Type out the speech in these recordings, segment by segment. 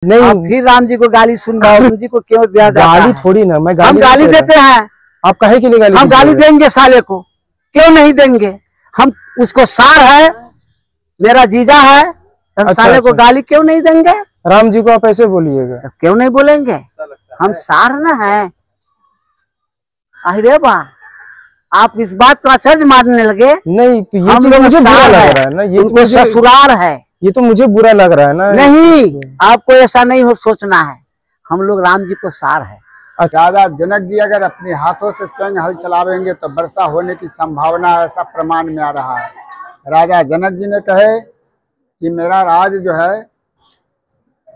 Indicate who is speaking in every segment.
Speaker 1: नहीं,
Speaker 2: आप फिर राम जी को गाली सुन रहे हो। राम जी को क्यों दिया जाता है?
Speaker 1: गाली थोड़ी ना, मैं
Speaker 2: हम गाली देते हैं।
Speaker 1: आप कहे कि नहीं गाली?
Speaker 2: हम गाली देंगे साले को, क्यों नहीं देंगे? हम उसको सार है, मेरा जीजा है, हम साले को गाली क्यों नहीं देंगे?
Speaker 1: राम जी को आप ऐसे बोलिएगा?
Speaker 2: क्यों नहीं बोलेंगे? हम सार न है। अरे वाह, आप इस बात को अचरज मारने लगे।
Speaker 1: नहीं तो ये
Speaker 2: हम लोग
Speaker 1: मुझे बुरा लग रहा है ना, ये
Speaker 2: उनको ससुराल है।
Speaker 1: ये तो मुझे बुरा लग रहा है ना।
Speaker 2: नहीं, आपको ऐसा नहीं हो सोचना है। हम लोग राम जी को सार है।
Speaker 3: राजा जनक जी अगर अपने हाथों से स्वयं हल चलावेंगे तो वर्षा होने की संभावना ऐसा प्रमाण में आ रहा है। राजा जनक जी ने कहे कि मेरा राज जो है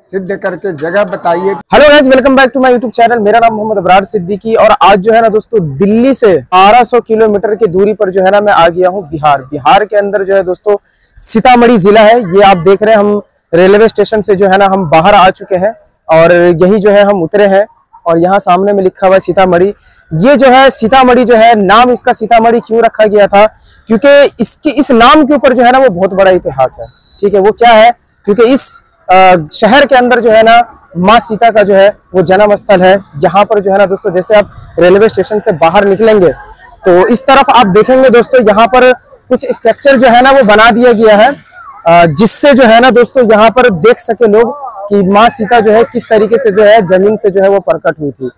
Speaker 3: सिद्ध करके जगह बताइए।
Speaker 1: Hello guys, welcome back to my YouTube channel. मेरा नाम मोहम्मद अबरार सिद्दीकी और आज जो है ना दोस्तों, दिल्ली से 1200 किलोमीटर की दूरी पर जो है ना मैं आ गया हूँ बिहार के अंदर जो है दोस्तों सीतामढ़ी जिला है। ये आप देख रहे हैं, हम रेलवे स्टेशन से जो है ना हम बाहर आ चुके हैं और यही जो है हम उतरे हैं और यहाँ सामने में लिखा हुआ है सीतामढ़ी। ये जो है सीतामढ़ी जो है, नाम इसका सीतामढ़ी क्यों रखा गया था? क्योंकि इस नाम के ऊपर जो है ना वो बहुत बड़ा इतिहास है। ठीक है, वो क्या है? क्योंकि इस शहर के अंदर जो है ना माँ सीता का जो है वो जन्म स्थल है। यहाँ पर जो है ना दोस्तों, जैसे आप रेलवे स्टेशन से बाहर निकलेंगे तो इस तरफ आप देखेंगे दोस्तों, यहाँ पर कुछ स्ट्रक्चर जो है ना वो बना दिया गया है, जिससे जो है ना दोस्तों यहाँ पर देख सके लोग कि माँ सीता जो है किस तरीके से जो है जमीन से जो है वो प्रकट हुई थी।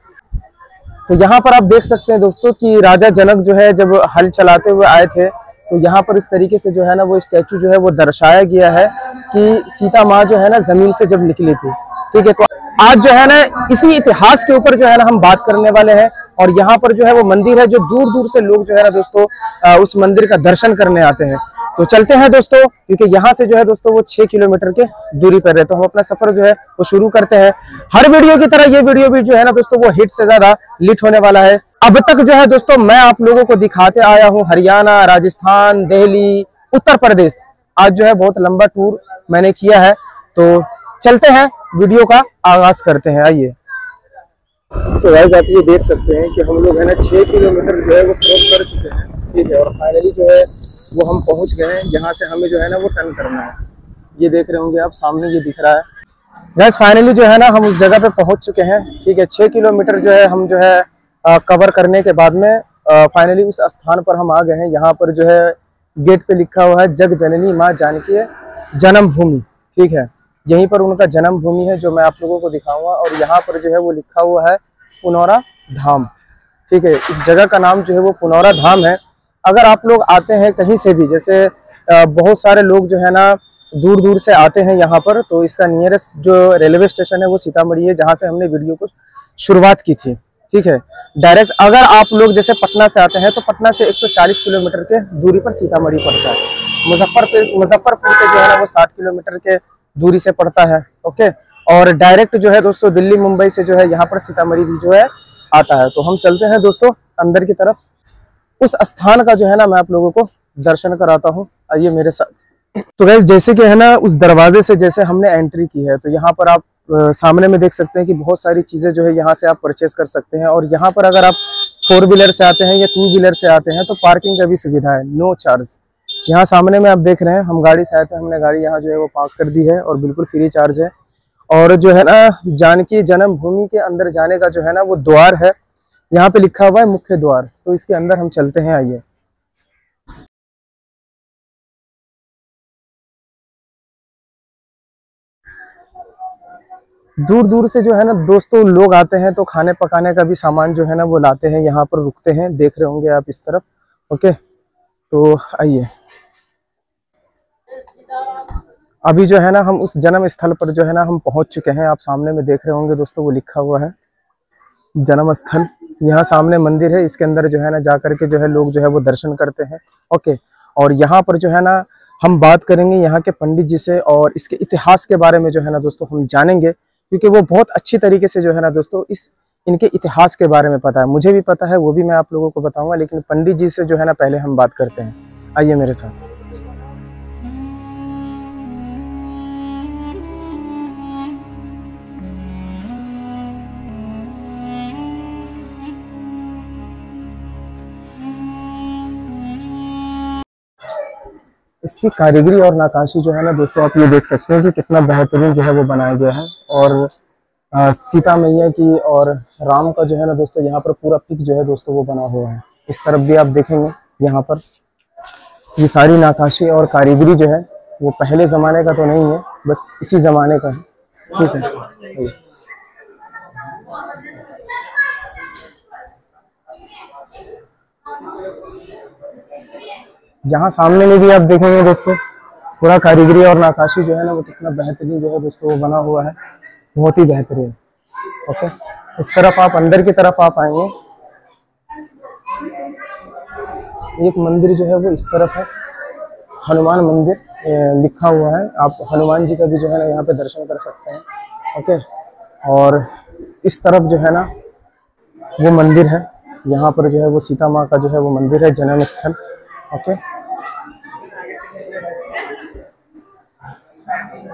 Speaker 1: तो यहाँ पर आप देख सकते हैं दोस्तों कि राजा जनक जो है जब हल चलाते हुए आए थे तो यहाँ पर इस तरीके से जो है ना वो स्टैचू जो है वो दर्शाया गया है कि सीता माँ जो है ना जमीन से जब निकली थी। ठीक है, तो आज जो है ना इसी इतिहास के ऊपर जो है ना हम बात करने वाले हैं और यहाँ पर जो है वो मंदिर है जो दूर दूर से लोग जो है ना दोस्तों उस मंदिर का दर्शन करने आते हैं। तो चलते हैं दोस्तों, क्योंकि यहाँ से जो है दोस्तों वो 6 किलोमीटर के दूरी पर है। तो हम अपना सफर जो है वो शुरू करते हैं। हर वीडियो की तरह ये वीडियो भी जो है ना दोस्तों वो हिट से ज्यादा लिट होने वाला है। अब तक जो है दोस्तों मैं आप लोगों को दिखाते आया हूँ हरियाणा, राजस्थान, दिल्ली, उत्तर प्रदेश। आज जो है बहुत लंबा टूर मैंने किया है, तो चलते हैं, वीडियो का आगाज करते हैं। आइए। तो गाइस आप ये देख सकते हैं कि हम लोग है ना 6 किलोमीटर जो है वो क्रॉस कर चुके हैं। ठीक है, और फाइनली जो है वो हम पहुंच गए हैं जहाँ से हमें जो है ना वो टर्न करना है। ये देख रहे होंगे आप सामने, ये दिख रहा है गाइस। फाइनली जो है ना हम उस जगह पे पहुंच चुके हैं। ठीक है, 6 किलोमीटर जो है हम जो है कवर करने के बाद में फाइनली उस स्थान पर हम आ गए हैं। यहाँ पर जो है गेट पे लिखा हुआ है जग जननी माँ जानकी जन्म भूमि। ठीक है, यहीं पर उनका जन्म भूमि है जो मैं आप लोगों को दिखाऊंगा। और यहाँ पर जो है वो लिखा हुआ है पुनौरा धाम। ठीक है, इस जगह का नाम जो है वो पुनौरा धाम है। अगर आप लोग आते हैं कहीं से भी, जैसे बहुत सारे लोग जो है ना दूर दूर से आते हैं यहाँ पर, तो इसका नियरेस्ट जो रेलवे स्टेशन है वो सीतामढ़ी है, जहाँ से हमने वीडियो को शुरुआत की थी। ठीक है, डायरेक्ट अगर आप लोग जैसे पटना से आते हैं तो पटना से 140 किलोमीटर के दूरी पर सीतामढ़ी पड़ता है। मुजफ्फरपुर से जो है ना वो 60 किलोमीटर के दूरी से पड़ता है। ओके, और डायरेक्ट जो है दोस्तों दिल्ली मुंबई से जो है यहाँ पर सीतामढ़ी भी जो है आता है। तो हम चलते हैं दोस्तों अंदर की तरफ। उस स्थान का जो है ना मैं आप लोगों को दर्शन कराता हूँ, आइए मेरे साथ। तो गाइस जैसे कि है ना उस दरवाजे से जैसे हमने एंट्री की है, तो यहाँ पर आप सामने में देख सकते हैं कि बहुत सारी चीजें जो है यहाँ से आप परचेज कर सकते हैं। और यहाँ पर अगर आप 4 व्हीलर से आते हैं या 2 व्हीलर से आते हैं तो पार्किंग का भी सुविधा है, नो चार्ज। यहाँ सामने में आप देख रहे हैं, हम गाड़ी से आए थे, हमने गाड़ी यहाँ जो है वो पार्क कर दी है और बिल्कुल फ्री चार्ज है। और जो है ना जानकी जन्म भूमि के अंदर जाने का जो है ना वो द्वार है, यहाँ पे लिखा हुआ है मुख्य द्वार। तो इसके अंदर हम चलते हैं, आइए। दूर दूर से जो है ना दोस्तों लोग आते हैं, तो खाने पकाने का भी सामान जो है ना वो लाते हैं, यहाँ पर रुकते हैं, देख रहे होंगे आप इस तरफ। ओके, तो आइए। अभी जो है ना हम उस जन्म स्थल पर जो है ना हम पहुंच चुके हैं। आप सामने में देख रहे होंगे दोस्तों वो लिखा हुआ है जन्म स्थल। यहाँ सामने मंदिर है, इसके अंदर जो है ना जा करके जो है लोग जो है वो दर्शन करते हैं। ओके, और यहाँ पर जो है ना हम बात करेंगे यहाँ के पंडित जी से और इसके इतिहास के बारे में जो है ना दोस्तों हम जानेंगे, क्योंकि वो बहुत अच्छी तरीके से जो है ना दोस्तों इनके इतिहास के बारे में पता है। मुझे भी पता है, वो भी मैं आप लोगों को बताऊंगा, लेकिन पंडित जी से जो है ना पहले हम बात करते हैं। आइए मेरे साथ। इसकी कारीगरी और नक्काशी जो है ना दोस्तों आप ये देख सकते हैं कि कितना बेहतरीन जो है वो बनाया गया है। और सीता मैया की और राम का जो है ना दोस्तों यहाँ पर पूरा पिक जो है दोस्तों वो बना हुआ है। इस तरफ भी आप देखेंगे यहाँ पर ये सारी नक्काशी और कारीगरी जो है वो पहले ज़माने का तो नहीं है, बस इसी ज़माने का है। ठीक है, यहाँ सामने में भी आप देखेंगे दोस्तों पूरा कारीगरी और नक्काशी जो है ना वो कितना बेहतरीन जो है दोस्तों वो बना हुआ है, बहुत ही बेहतरीन। ओके, इस तरफ आप अंदर की तरफ आप आएंगे, एक मंदिर जो है वो इस तरफ है, हनुमान मंदिर लिखा हुआ है। आप हनुमान जी का भी जो है ना यहाँ पे दर्शन कर सकते हैं। ओके, और इस तरफ जो है ना वो मंदिर है, यहाँ पर जो है वो सीता माँ का जो है वो मंदिर है, जन्म स्थल। ओके,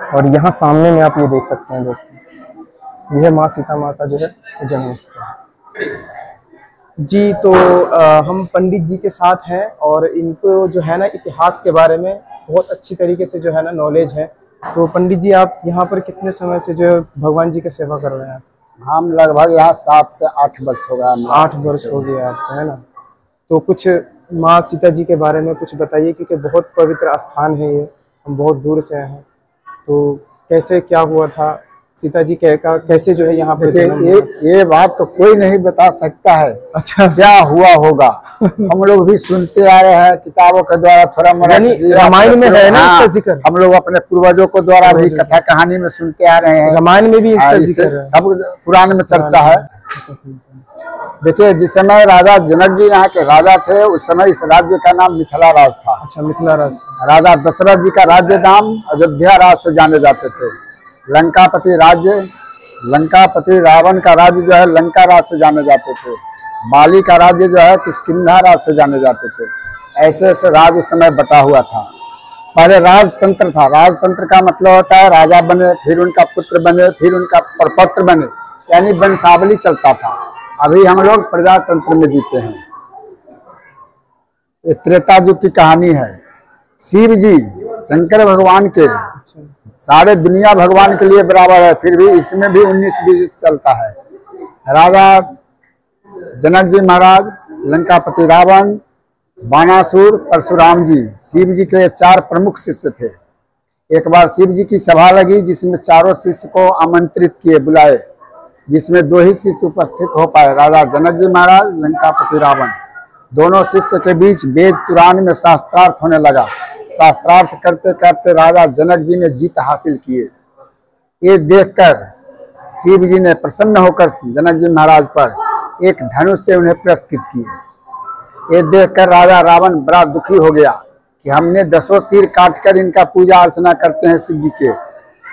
Speaker 1: और यहाँ सामने में आप ये देख सकते हैं दोस्तों, यह माँ सीता माँ का जो है जन्म स्थल जी। तो हम पंडित जी के साथ हैं और इनको जो है ना इतिहास के बारे में बहुत अच्छी तरीके से जो है ना नॉलेज है। तो पंडित जी आप यहाँ पर कितने समय से जो है भगवान जी की सेवा कर रहे हैं?
Speaker 3: हम लगभग यहाँ 7 से 8 वर्ष हो गया।
Speaker 1: 8 वर्ष हो गया आपको, है ना? तो कुछ माँ सीता जी के बारे में कुछ बताइए, क्योंकि बहुत पवित्र स्थान है ये, हम बहुत दूर से आए हैं। तो कैसे क्या हुआ था, सीता जी कैसे जो है यहाँ पे?
Speaker 3: ये बात तो कोई नहीं बता सकता है।
Speaker 1: अच्छा,
Speaker 3: क्या हुआ होगा हम लोग भी सुनते आ रहे हैं किताबों के द्वारा, थोड़ा मोड़ा
Speaker 1: रामायण में है ना इसका जिक्र,
Speaker 3: हम लोग अपने पूर्वजों को द्वारा भी कथा कहानी में सुनते आ रहे हैं।
Speaker 1: रामायण में भी इसका जिक्र है,
Speaker 3: सब पुराण में चर्चा है। देखिए, जिस समय राजा जनक जी यहाँ के राजा थे, उस समय इस राज्य का नाम मिथिला राज था।
Speaker 1: अच्छा, मिथिला राज।
Speaker 3: राजा दशरथ जी का राज्य नाम अयोध्या राज से जाने जाते थे। लंकापति राज्य, लंकापति रावण का राज्य जो है लंका राज से जाने जाते थे। बाली का राज्य जो है किष्किंधा राज से जाने जाते थे। ऐसे ऐसे राज उस समय बटा हुआ था। पहले राजतंत्र था। राजतंत्र का मतलब होता है राजा बने, फिर उनका पुत्र बने, फिर उनका प्रपौत्र बने, यानी वंशावली चलता था। अभी हम लोग प्रजातंत्र में जीते हैं। ये त्रेता युग की कहानी है। शिव जी शंकर भगवान के, सारे दुनिया भगवान के लिए बराबर है, फिर भी इसमें भी 19-20 चलता है। राजा जनक जी महाराज, लंकापति रावण, बाणासुर, परशुराम जी, शिव जी के 4 प्रमुख शिष्य थे। एक बार शिव जी की सभा लगी जिसमें चारों शिष्य को आमंत्रित किए, बुलाए, जिसमें 2 ही शिष्य उपस्थित हो पाए, राजा जनक जी महाराज, लंकापति रावण। दोनों शिष्य के बीच वेद पुराण में शास्त्रार्थ होने लगा। शास्त्रार्थ करते करते राजा जनक जी ने जीत हासिल किए। ये देखकर शिव जी ने प्रसन्न होकर जनक जी महाराज पर एक धनुष से उन्हें पुरस्कृत किए। ये देखकर राजा रावण बड़ा दुखी हो गया कि हमने 10 सिर काटकर इनका पूजा अर्चना करते हैं शिव जी के,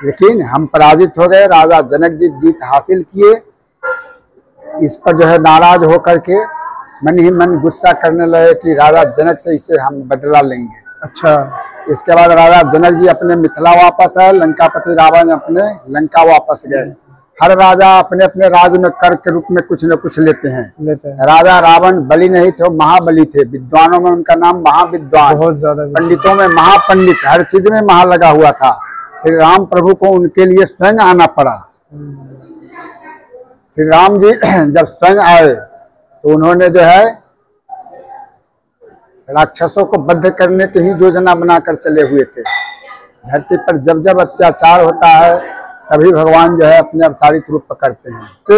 Speaker 3: लेकिन हम पराजित हो गए। राजा जनक जी जीत हासिल किए। इस पर जो है नाराज होकर के मन ही मन गुस्सा करने लगे कि राजा जनक से इसे हम बदला लेंगे।
Speaker 1: अच्छा,
Speaker 3: इसके बाद राजा जनक जी अपने मिथिला वापस आए, लंकापति रावण अपने लंका वापस गए। हर राजा अपने अपने राज्य में कर के रूप में कुछ न कुछ लेते हैं। राजा रावण बलि नहीं थे, वो महाबली थे। विद्वानों में उनका नाम महाविद्वान,
Speaker 1: बहुत ज्यादा,
Speaker 3: पंडितों में महापंडित, हर चीज में महा लगा हुआ था। श्री राम प्रभु को उनके लिए स्वयं आना पड़ा। श्री राम जी जब स्वयं आए तो उन्होंने जो है राक्षसों को बद्ध करने की ही योजना बनाकर चले हुए थे। धरती पर जब जब अत्याचार होता है तभी भगवान जो है अपने अवतारित रूप पकड़ते हैं। तो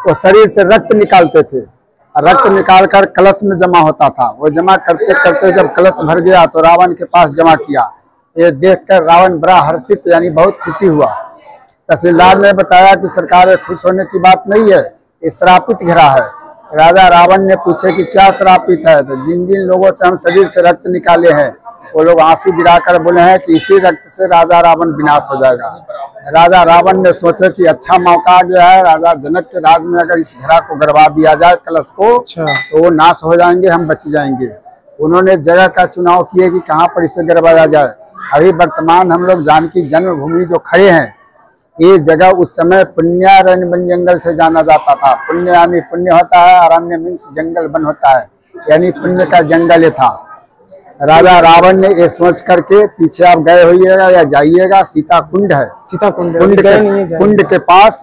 Speaker 3: वो शरीर से रक्त निकालते थे, रक्त निकालकर कलश में जमा होता था। वो जमा करते करते जब कलश भर गया तो रावण के पास जमा किया। ये देखकर रावण बड़ा हर्षित, यानी बहुत खुशी हुआ। तहसीलदार ने बताया कि सरकार, खुश होने की बात नहीं है, ये श्रापित घिरा है। राजा रावण ने पूछे कि क्या श्रापित है? तो जिन जिन लोगों से हम शरीर से रक्त निकाले हैं वो लोग आंसू गिराकर बोले हैं कि इसी रक्त से राजा रावण विनाश हो जाएगा। राजा रावण ने सोचा कि अच्छा मौका आ गया है, राजा जनक के राज में अगर इस घड़ा को गड़वा दिया जाए, कलश को, तो वो नाश हो जाएंगे, हम बच जाएंगे। उन्होंने जगह का चुनाव किए कि कहाँ पर इसे गड़वाया जाए। अभी वर्तमान हम लोग जानकी जन्मभूमि जो खड़े हैं, ये जगह उस समय पुण्यारण्य वन जंगल से जाना जाता था। पुण्य यानी पुण्य होता है, अरण्य मीन्स जंगल वन होता है, यानी पुण्य का जंगल ये था। राजा रावण ने ये सोच करके, पीछे आप गए होइएगा या जाइएगा, सीता कुंड है,
Speaker 1: सीता कुंड,
Speaker 3: कुंड के पास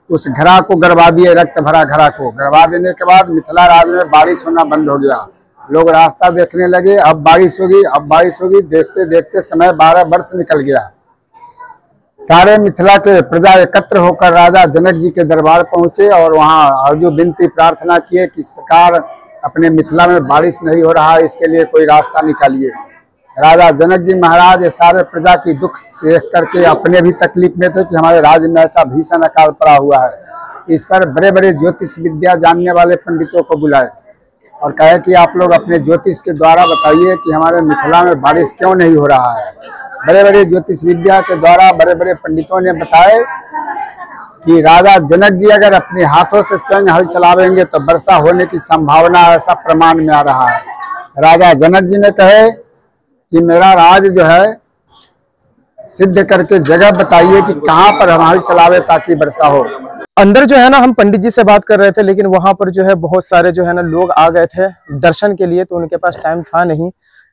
Speaker 3: उस घड़ा को गड़वा दिए, रक्त भरा घड़ा को गड़वा देने के बाद मिथिला राज्य में बारिश होना बंद हो गया। लोग रास्ता देखने लगे, अब बारिश होगी, अब बारिश होगी। देखते देखते समय 12 वर्ष निकल गया। सारे मिथिला के प्रजा एकत्र होकर राजा जनक जी के दरबार पहुंचे और वहां अर्जुन विनती प्रार्थना किए कि सरकार, अपने मिथिला में बारिश नहीं हो रहा है, इसके लिए कोई रास्ता निकालिए। राजा जनक जी महाराज सारे प्रजा की दुख देख करके अपने भी तकलीफ में थे कि हमारे राज्य में ऐसा भीषण अकाल पड़ा हुआ है। इस पर बड़े बड़े ज्योतिष विद्या जानने वाले पंडितों को बुलाए और कहे कि आप लोग अपने ज्योतिष के द्वारा बताइए कि हमारे मिथिला में बारिश क्यों नहीं हो रहा है। बड़े बड़े ज्योतिष विद्या के द्वारा बड़े बड़े पंडितों ने बताए कि राजा जनक जी अगर अपने हाथों से स्वयं हल चलावेंगे तो वर्षा होने की संभावना, ऐसा प्रमाण में आ रहा है। राजा जनक जी ने कहे कि मेरा राज जो है सिद्ध करके जगह बताइए कि कहाँ पर हम हल चलावे ताकि वर्षा हो।
Speaker 1: अंदर जो है ना, हम पंडित जी से बात कर रहे थे, लेकिन वहां पर जो है बहुत सारे जो है ना लोग आ गए थे दर्शन के लिए, तो उनके पास टाइम था नहीं।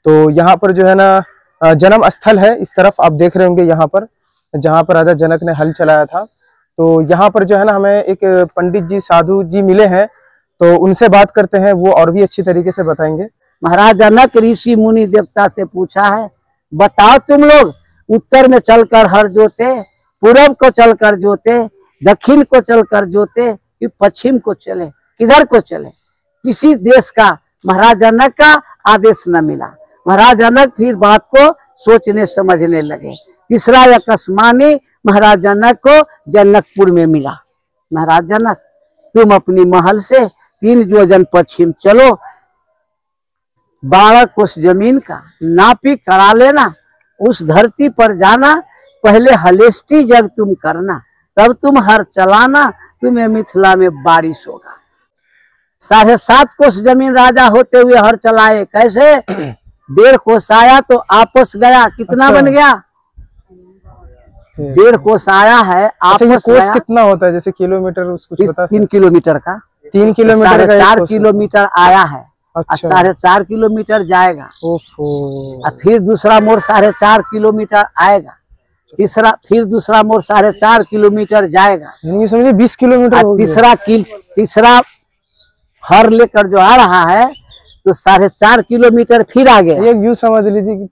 Speaker 1: तो यहाँ पर जो है ना जन्म स्थल है, इस तरफ आप देख रहे होंगे, यहाँ पर जहाँ पर राजा जनक ने हल चलाया था। तो यहाँ पर जो है ना हमें एक पंडित जी, साधु जी मिले हैं, तो उनसे बात करते हैं, वो और भी अच्छी तरीके से बताएंगे।
Speaker 2: महाराज जनक ऋषि मुनि देवता से पूछा है, बताओ तुम लोग उत्तर में चलकर हर जोते, पूरब को चलकर जोते, दक्षिण को चलकर जोते, कि पश्चिम को चले, किधर को चले। किसी देश का महाराज जनक का आदेश न मिला। महाराज जनक फिर बात को सोचने समझने लगे। तीसरा आकाशवाणी महाराज जनक को जनकपुर में मिला। महाराज जनक, तुम अपनी महल से 3 योजन पश्चिम चलो, 12 कोस जमीन का नापी करा लेना, उस धरती पर जाना, पहले हलेष्टि जग तुम करना, तब तुम हर चलाना, तुम्हें मिथिला में बारिश होगा। 7.5 कोस जमीन राजा होते हुए हर चलाए। कैसे? 1.5 कोस आया तो आपस गया, कितना बन गया? 1.5 कोस आया है, आपस
Speaker 1: कोस कितना होता है? जैसे किलोमीटर उसको
Speaker 2: 3 किलोमीटर का,
Speaker 1: 3 किलोमीटर का
Speaker 2: 4 किलोमीटर आया है।
Speaker 1: अच्छा।
Speaker 2: 4.5 किलोमीटर जाएगा।
Speaker 1: ओफो।
Speaker 2: फिर दूसरा मोड़ 4.5 किलोमीटर आएगा। फिर दूसरा मोड़ 4.5 किलोमीटर जाएगा।
Speaker 1: समझिए 20 किलोमीटर।
Speaker 2: तीसरा हर लेकर जो आ रहा है तो 4.5 किलोमीटर फिर आ गया।
Speaker 1: ये व्यू समझ लीजिए,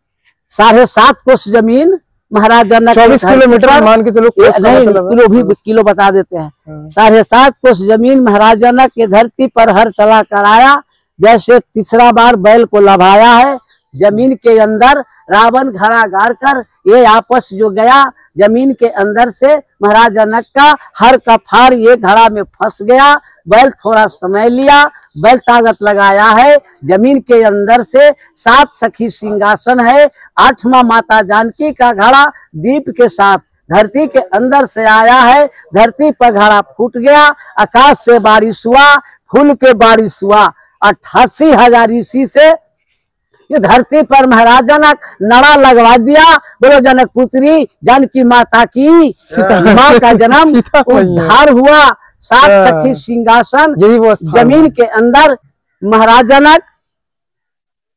Speaker 2: 7.5 कोस जमीन महाराज जनक
Speaker 1: 24 किलोमीटर मान के चलो।
Speaker 2: नहीं, किलो भी किलो बता देते हैं। 7.5 कोस जमीन महाराज जनक के धरती पर हर चला कर आया। जैसे तीसरा बार बैल को लभाया है, जमीन के अंदर रावण घड़ा गाड़ कर ये आपस जो गया, जमीन के अंदर से महाराज जनक का हर का फार ये घड़ा में फंस गया। बैल थोड़ा समय लिया, बैल ताकत लगाया है। जमीन के अंदर से 7 सखी सिंहासन है। 8वां माता जानकी का घड़ा दीप के साथ धरती के अंदर से आया है। धरती पर घड़ा फूट गया, आकाश से बारिश हुआ, फूल के बारिश हुआ। 88,000 ऋषि से ये धरती पर महाराज जनक नड़ा लगवा दिया। बोलो जनक पुत्री जानकी माता की माँ का जन्म उद्धार हुआ। 7 सखी सिंहासन जमीन के अंदर महाराज जनक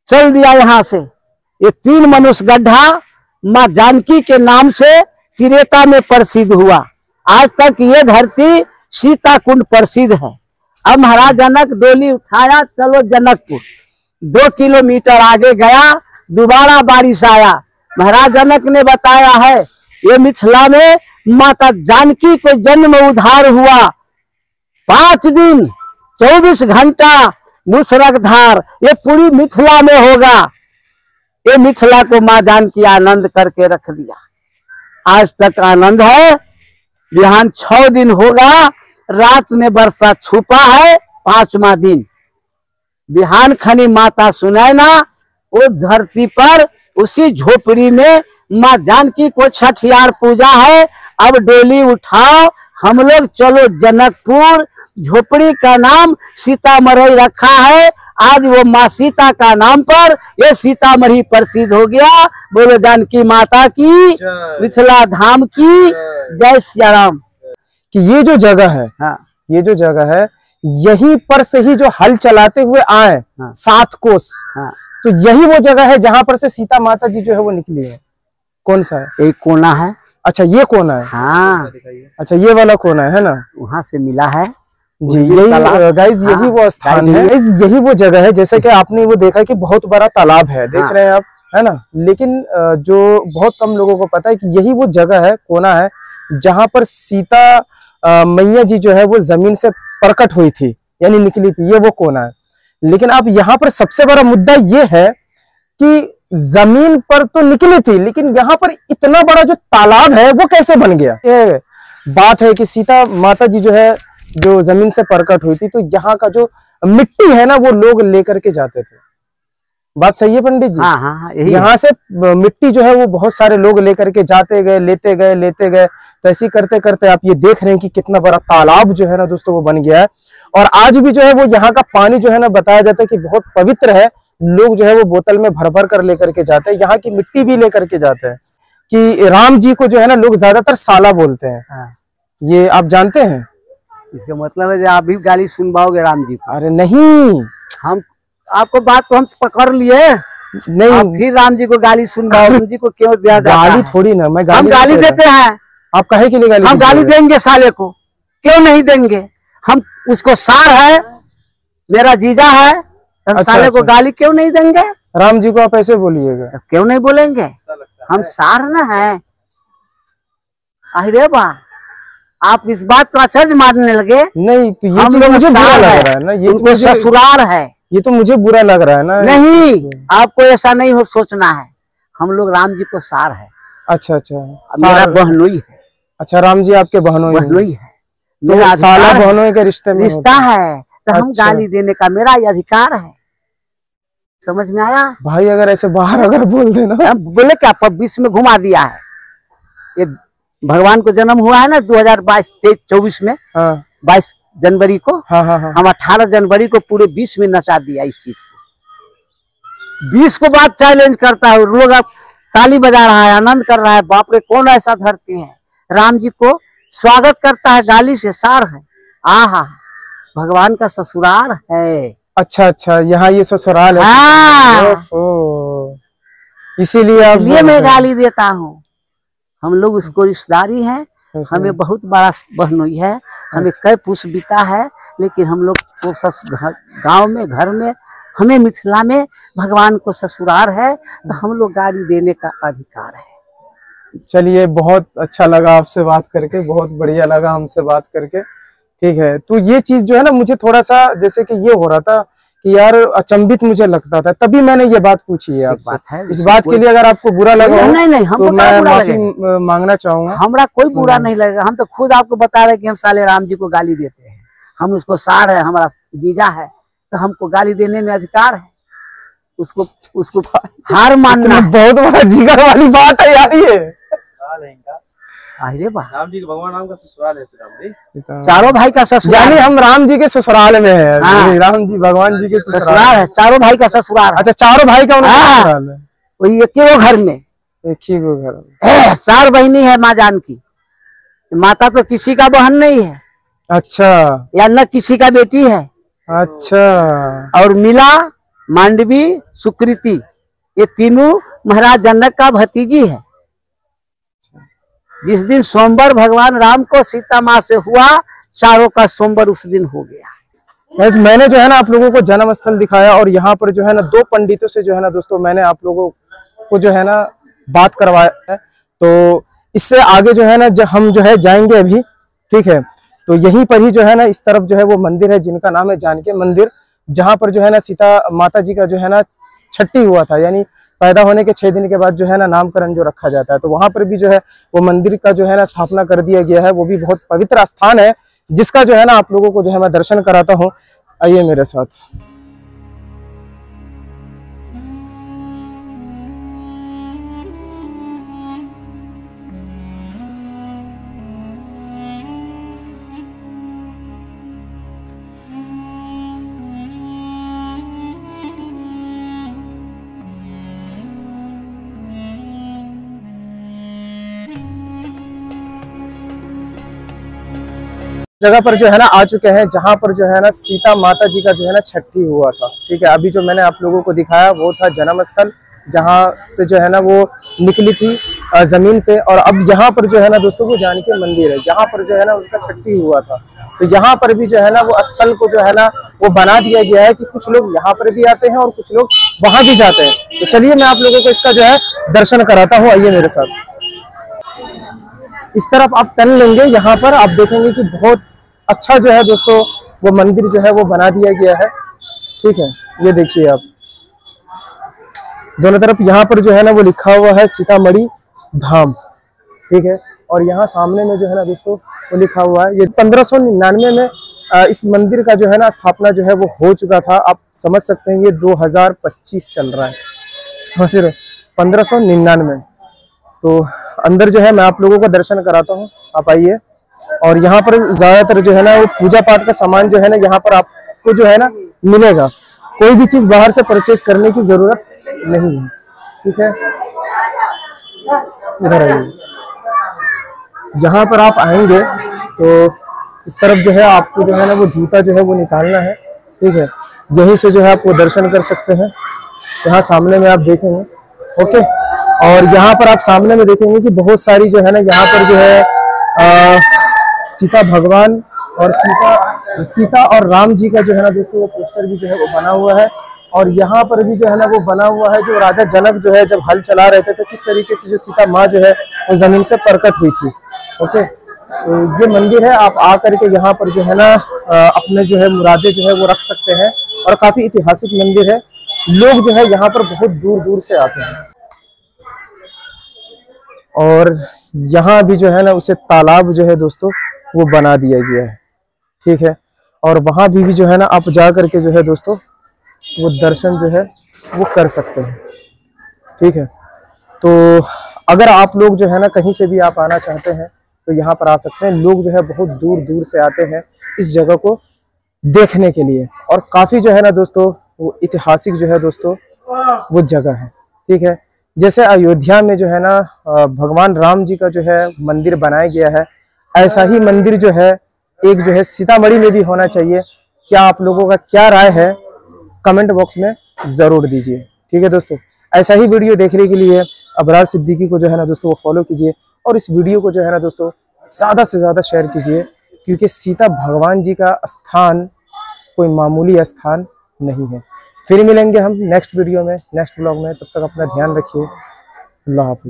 Speaker 2: चल दिया। यहाँ से ये 3 मनुष्य गड्ढा माँ जानकी के नाम से त्रेता में प्रसिद्ध हुआ। आज तक ये धरती सीता कुंड प्रसिद्ध है। अब महाराज जनक डोली उठाया, चलो जनकपुर। 2 किलोमीटर आगे गया, दोबारा बारिश आया। महाराज जनक ने बताया है ये मिथिला में माता जानकी को जन्म उद्धार हुआ। 5 दिन 24 घंटा मुसलधार ये पूरी मिथिला में होगा। ये मिथिला को माँ जानकी आनंद करके रख दिया। आज तक आनंद है। बिहान 6 दिन होगा, रात में वर्षा छुपा है। 5वां दिन बिहान खनी माता सुनाए ना, वो धरती पर उसी झोपड़ी में माँ जानकी को छठियार पूजा है। अब डोली उठाओ, हम लोग चलो जनकपुर। झोपड़ी का नाम सीतामढ़ी रखा है। आज वो माँ सीता का नाम पर ये सीतामढ़ी प्रसिद्ध हो गया। बोलो जानकी माता की, मिथिला धाम की जय सिया राम।
Speaker 1: कि ये जो जगह है,
Speaker 2: हाँ,
Speaker 1: ये जो जगह है, यहीं पर से ही जो हल चलाते हुए आए 7 कोस,
Speaker 2: हाँ,
Speaker 1: तो यही वो जगह है जहां पर से सीता माता जी जो है वो निकली है। कौन सा है?
Speaker 2: एक कोना है।
Speaker 1: अच्छा ये कोना है।
Speaker 2: हाँ,
Speaker 1: अच्छा ये वाला कोना है ना?
Speaker 2: वहां से मिला है
Speaker 1: जी। यही गाइज
Speaker 2: हाँ,
Speaker 1: यही वो स्थान है, यही वो जगह है। जैसे कि आपने वो देखा कि बहुत बड़ा तालाब है, देख रहे हैं आप, है ना? लेकिन जो बहुत कम लोगों को पता है कि यही वो जगह है, कोना है, जहां पर सीता मैया जी जो है वो जमीन से प्रकट हुई थी, यानी निकली थी। ये वो कोना है। लेकिन अब यहाँ पर सबसे बड़ा मुद्दा ये है कि जमीन पर तो निकली थी, लेकिन यहाँ पर इतना बड़ा जो तालाब है वो कैसे बन गया? ये बात है कि सीता माता जी जो है जो जमीन से प्रकट हुई थी, तो यहाँ का जो मिट्टी है ना वो लोग लेकर के जाते थे। बात सही है पंडित जी?
Speaker 2: हाँ हाँ,
Speaker 1: यहाँ से मिट्टी जो है वो बहुत सारे लोग लेकर के जाते गए, लेते गए। तो ऐसे करते करते आप ये देख रहे हैं कि कितना बड़ा तालाब जो है ना दोस्तों वो बन गया है। और आज भी जो है वो यहाँ का पानी जो है ना बताया जाता है कि बहुत पवित्र है। लोग जो है वो बोतल में भर भर कर लेकर के जाते हैं। यहाँ की मिट्टी भी लेकर के जाते हैं। कि राम जी को जो है ना लोग ज्यादातर साला बोलते हैं।
Speaker 2: हाँ।
Speaker 1: ये आप जानते हैं?
Speaker 2: इसका मतलब है आप भी गाली सुनवाओगे राम जी को?
Speaker 1: अरे नहीं,
Speaker 2: हम आपको बात को हम पकड़ लिए
Speaker 1: नहीं,
Speaker 2: आप फिर राम जी को गाली सुनवाओ। राम जी को क्यों दिया जाता है?
Speaker 1: गाली थोड़ी ना, मैं
Speaker 2: हम गाली देते हैं।
Speaker 1: आप कहे के लिए गाली?
Speaker 2: हम गाली देंगे साले को, क्यों नहीं देंगे? हम उसको सार है, मेरा जीजा है, तो साले को गाली क्यों नहीं देंगे?
Speaker 1: राम जी को आप ऐसे बोलिएगा?
Speaker 2: क्यों नहीं बोलेंगे? हम सार न है। अरे वाह, आप इस बात को अचरज मारने लगे।
Speaker 1: नहीं तो ये
Speaker 2: हम लोग
Speaker 1: मुझे बुरा लग रहा है ना, ये
Speaker 2: उनको ससुराल है।
Speaker 1: ये तो मुझे बुरा लग रहा है ना।
Speaker 2: नहीं, आपको ऐसा नहीं हो सोचना है। हम लोग राम जी को सार है।
Speaker 1: अच्छा अच्छा,
Speaker 2: मेरा बहनोई है।
Speaker 1: अच्छा, राम जी आपके बहनोई है।
Speaker 2: मेरा
Speaker 1: साला बहनोई का रिश्ता
Speaker 2: है, तो हम गाली देने का मेरा ये अधिकार है। समझ में आया
Speaker 1: भाई? अगर ऐसे बाहर अगर बोल देना,
Speaker 2: बोले क्या पब्लिक में घुमा दिया है। ये भगवान को जन्म हुआ है ना 2022-23-24 में।
Speaker 1: हाँ।
Speaker 2: 22 जनवरी को।
Speaker 1: हाँ।
Speaker 2: हम 18 जनवरी को पूरे 20 में नचा दिया इस चीज को। 20 को बात चैलेंज करता है, लोग अब ताली बजा रहा है, आनंद कर रहा है। बाप रे, कौन ऐसा धरती है? राम जी को स्वागत करता है गाली से, सार है। आहा, भगवान का ससुराल है।
Speaker 1: अच्छा अच्छा, यहाँ ये ससुराल है।
Speaker 2: हाँ।
Speaker 1: इसीलिए
Speaker 2: मैं गाली देता हूँ। हम लोग उसको रिश्तेदारी है, हमें बहुत बड़ा बहनोई है, हमें कई पुष्प बीता है, लेकिन हम लोग को गांव में, घर में, हमें मिथिला में भगवान को ससुराल है, तो हम लोग गाली देने का अधिकार है।
Speaker 1: चलिए, बहुत अच्छा लगा आपसे बात करके, बहुत बढ़िया लगा हमसे बात करके। ठीक है, तो ये चीज जो है ना मुझे थोड़ा सा जैसे कि ये हो रहा था कि यार अचंभित मुझे लगता था, तभी मैंने ये बात पूछी है आपसे। इस बात के लिए अगर आपको बुरा लगा हो,
Speaker 2: नहीं, हम
Speaker 1: तो मैं माफी मांगना चाहूंगा।
Speaker 2: हमारा कोई बुरा नहीं लगेगा। हम तो खुद आपको बता रहे कि हम साले राम जी को गाली देते हैं। हम उसको सार है, हमारा जीजा है, तो हमको गाली देने में अधिकार है। उसको हार मानना
Speaker 1: बहुत बड़ा जिगर वाली बात है यार ये।
Speaker 2: अरे वाह,
Speaker 4: राम जी के भगवान राम का ससुराल है राम जी।
Speaker 2: चारों भाई का ससुराल,
Speaker 1: यानी हम राम जी के ससुराल में है।
Speaker 2: हाँ।
Speaker 1: राम जी भगवान जी के
Speaker 2: ससुराल है, चारों भाई का ससुराल।
Speaker 1: अच्छा, चारों भाई का उनका ससुराल है,
Speaker 2: वही एक ही वो घर में,
Speaker 1: एक ही को घर में।
Speaker 2: 4 बहनी है माँ जानकी। माता तो किसी का बहन नहीं है।
Speaker 1: अच्छा,
Speaker 2: या न किसी का बेटी है।
Speaker 1: अच्छा।
Speaker 2: और मिला, मांडवी, सुकृति, ये तीनों महाराज जनक का भतीजी है। जिस दिन सोमवार भगवान राम को सीता माँ से हुआ, चारों का सोमवार उस दिन हो गया।
Speaker 1: मैंने जो है ना आप लोगों को जन्म स्थल दिखाया, और यहाँ पर जो है ना 2 पंडितों से जो है ना दोस्तों मैंने आप लोगों को जो है ना बात करवाया है। तो इससे आगे जो है ना जब हम जो है जाएंगे अभी, ठीक है, तो यहीं पर ही जो है ना इस तरफ जो है वो मंदिर है जिनका नाम है जानकी मंदिर, जहाँ पर जो है ना सीता माता जी का जो है ना छठी हुआ था, यानी पैदा होने के 6 दिन के बाद जो है ना नामकरण जो रखा जाता है। तो वहां पर भी जो है वो मंदिर का जो है ना स्थापना कर दिया गया है। वो भी बहुत पवित्र स्थान है, जिसका जो है ना आप लोगों को जो है मैं दर्शन कराता हूँ। आइए मेरे साथ। जगह पर जो है ना आ चुके हैं, जहाँ पर जो है ना सीता माता जी का जो है ना छठी हुआ था। ठीक है, अभी जो मैंने आप लोगों को दिखाया वो था जन्म स्थल, जहाँ से जो है ना वो निकली थी जमीन से। और अब यहाँ पर जो है ना दोस्तों वो जानकी मंदिर है, यहाँ पर जो है ना उनका छठी हुआ था। तो यहाँ पर भी जो है ना वो स्थल को जो है ना वो बना दिया गया है कि कुछ लोग यहाँ पर भी आते हैं और कुछ लोग वहां भी जाते हैं। तो चलिए मैं आप लोगों को इसका जो है दर्शन कराता हूँ, आइए मेरे साथ। इस तरफ आप टर्न लेंगे, यहाँ पर आप देखेंगे कि बहुत अच्छा जो है दोस्तों वो मंदिर जो है वो बना दिया गया है। ठीक है, ये देखिए आप दोनों तरफ यहाँ पर जो है ना वो लिखा हुआ है सीतामढ़ी धाम। ठीक है, और यहाँ सामने में जो है ना दोस्तों वो लिखा हुआ है, ये 1599 में इस मंदिर का जो है ना स्थापना जो है वो हो चुका था। आप समझ सकते हैं ये 2025 चल रहा है, समझ रहे, 1599। तो अंदर जो है मैं आप लोगों को दर्शन कराता हूँ, आप आइए। और यहाँ पर ज्यादातर जो है ना वो पूजा पाठ का सामान जो है ना यहाँ पर आपको जो है ना मिलेगा, कोई भी चीज बाहर से परचेज करने की जरूरत नहीं है। ठीक है, इधर आइए। यहाँ पर आप आएंगे तो इस तरफ जो है आपको जो है ना वो जूता जो है वो निकालना है। ठीक है, यहीं से जो है आप वो दर्शन कर सकते हैं, यहाँ सामने में आप देखेंगे। ओके, और यहाँ पर आप सामने में देखेंगे कि बहुत सारी जो है ना यहाँ पर जो है सीता भगवान और सीता और राम जी का जो है ना दोस्तों वो पोस्टर भी जो है वो बना हुआ है। और यहाँ पर भी जो है ना वो बना हुआ है जो राजा जनक जो है जब हल चला रहे थे तो किस तरीके से जो सीता माँ जो है वो जमीन से प्रकट हुई थी। ओके, तो ये मंदिर है, आप आकर के यहाँ पर जो है ना अपने जो है मुरादे जो है वो रख सकते हैं। और काफी ऐतिहासिक मंदिर है, लोग जो है यहाँ पर बहुत दूर दूर से आते हैं। और यहाँ भी जो है ना उसे तालाब जो है दोस्तों वो बना दिया गया है। ठीक है, और वहां भी जो है ना आप जा करके जो है दोस्तों वो दर्शन जो है वो कर सकते हैं। ठीक है, तो अगर आप लोग जो है ना कहीं से भी आप आना चाहते हैं तो यहाँ पर आ सकते हैं। लोग जो है बहुत दूर दूर से आते हैं इस जगह को देखने के लिए, और काफी जो है ना दोस्तों वो ऐतिहासिक जो है दोस्तों वो जगह है। ठीक है, जैसे अयोध्या में जो है ना भगवान राम जी का जो है मंदिर बनाया गया है, ऐसा ही मंदिर जो है एक जो है सीतामढ़ी में भी होना चाहिए। क्या आप लोगों का क्या राय है, कमेंट बॉक्स में जरूर दीजिए। ठीक है दोस्तों, ऐसा ही वीडियो देखने के लिए अबरार सिद्दीकी को जो है ना दोस्तों वो फॉलो कीजिए, और इस वीडियो को जो है ना दोस्तों ज़्यादा से ज़्यादा शेयर कीजिए, क्योंकि सीता भगवान जी का स्थान कोई मामूली स्थान नहीं है। फिर मिलेंगे हम नेक्स्ट वीडियो में, नेक्स्ट व्लॉग में, तब तक अपना ध्यान रखिए। अल्लाह हाफिज़।